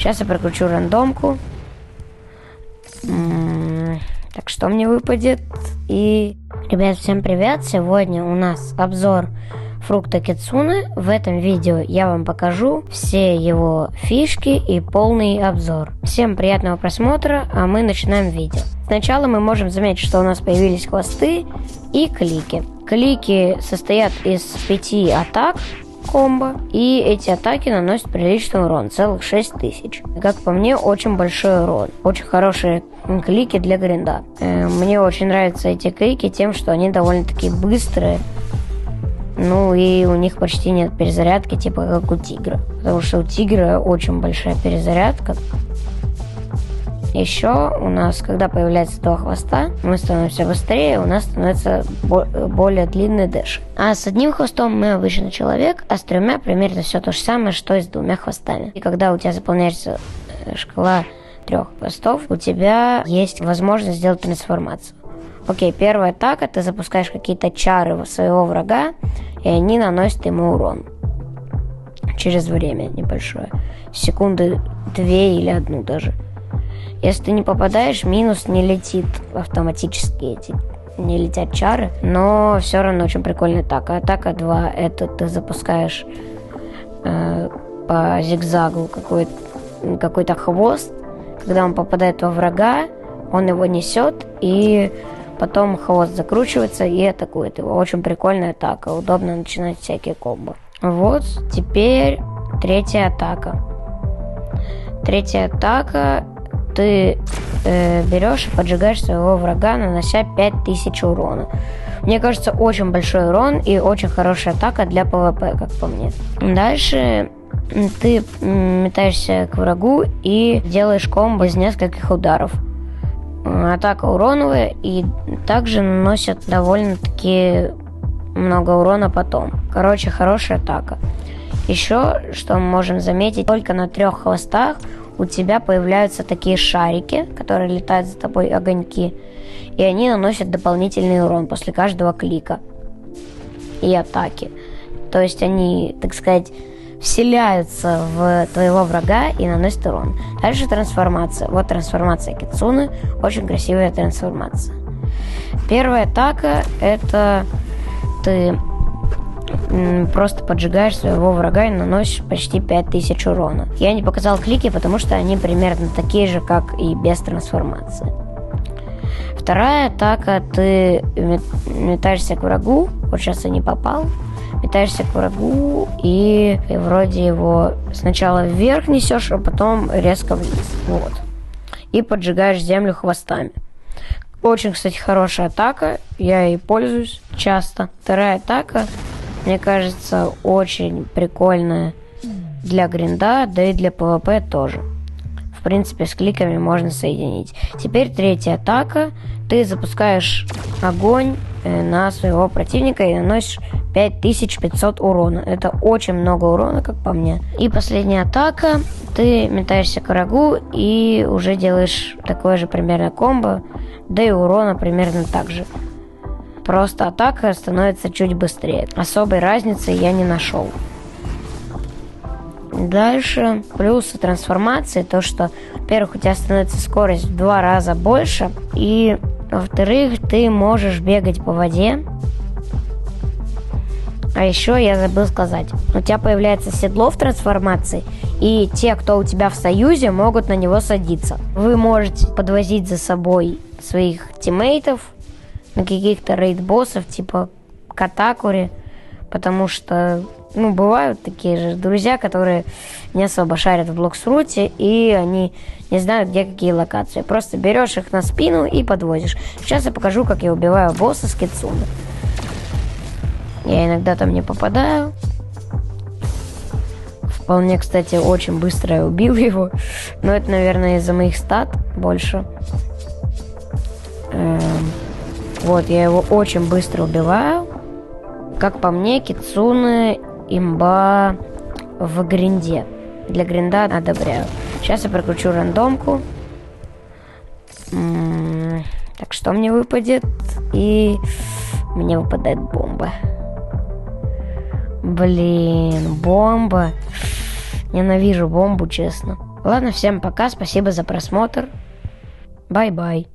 Сейчас я прокручу рандомку. Так, что мне выпадет? И... Ребят, всем привет! Сегодня у нас обзор фрукта Кицуне. В этом видео я вам покажу все его фишки и полный обзор. Всем приятного просмотра, а мы начинаем видео. Сначала мы можем заметить, что у нас появились хвосты и клики. Клики состоят из 5 атак комбо, и эти атаки наносят приличный урон, целых 6000. Как по мне, очень большой урон. Очень хорошие клики для гринда. Мне очень нравятся эти клики тем, что они довольно-таки быстрые. Ну и у них почти нет перезарядки, типа как у тигра. Потому что у тигра очень большая перезарядка. Еще у нас, когда появляется 2 хвоста, мы становимся быстрее, у нас становится более длинный дэш. А с одним хвостом мы обычный человек, а с 3 примерно все то же самое, что и с 2 хвостами. И когда у тебя заполняется шкала 3 хвостов, у тебя есть возможность сделать трансформацию. Окей, первая атака, ты запускаешь какие-то чары своего врага, и они наносят ему урон. Через время небольшое. Секунды 2 или 1 даже. Если ты не попадаешь, минус не летит автоматически, не летят чары, но все равно очень прикольная атака. Атака 2, это ты запускаешь по зигзагу какой-то хвост. Когда он попадает во врага, он его несет, и потом хвост закручивается и атакует его. Очень прикольная атака, удобно начинать всякие комбо. Вот, теперь третья атака. Третья атака... Ты берешь и поджигаешь своего врага, нанося 5000 урона. Мне кажется, очень большой урон и очень хорошая атака для ПВП, как по мне. Дальше ты метаешься к врагу и делаешь комбо из нескольких ударов. Атака уроновая и также наносит довольно-таки много урона потом. Короче, хорошая атака. Еще, что мы можем заметить, только на 3 хвостах у тебя появляются такие шарики, которые летают за тобой, огоньки, и они наносят дополнительный урон после каждого клика и атаки. То есть они, так сказать, вселяются в твоего врага и наносят урон. Дальше трансформация. Вот трансформация Кицуне, очень красивая трансформация. Первая атака — это ты просто поджигаешь своего врага и наносишь почти 5000 урона. Я не показал клики, потому что они примерно такие же, как и без трансформации. Вторая атака, ты метаешься к врагу, вот сейчас я не попал, метаешься к врагу и вроде его сначала вверх несешь, а потом резко вниз. Вот. И поджигаешь землю хвостами. Очень, кстати, хорошая атака, я ей пользуюсь часто. Вторая атака, мне кажется, очень прикольная для гринда, да и для ПВП тоже. В принципе, с кликами можно соединить. Теперь третья атака. Ты запускаешь огонь на своего противника и наносишь 5500 урона. Это очень много урона, как по мне. И последняя атака. Ты метаешься к врагу и уже делаешь такое же примерно комбо, да и урона примерно так же. Просто атака становится чуть быстрее. Особой разницы я не нашел. Дальше плюсы трансформации, то что, во-первых, у тебя становится скорость в 2 раза больше, и, во-вторых, ты можешь бегать по воде. А еще я забыл сказать, у тебя появляется седло в трансформации, и те, кто у тебя в союзе, могут на него садиться. Вы можете подвозить за собой своих тиммейтов на каких-то рейд-боссов, типа Катакури, потому что, бывают такие же друзья, которые не особо шарят в Блоксруте, и они не знают, где какие локации. Просто берешь их на спину и подвозишь. Сейчас я покажу, как я убиваю босса с Кицуне. Я иногда там не попадаю. Вполне, кстати, очень быстро я убил его, но это, наверное, из-за моих стат больше. Вот, я его очень быстро убиваю. Как по мне, Кицуне имба в гринде. Для гринда одобряю. Сейчас я прокручу рандомку. Так, что мне выпадет? И мне выпадает бомба. Блин, бомба. Ненавижу бомбу, честно. Ладно, всем пока, спасибо за просмотр. Бай-бай.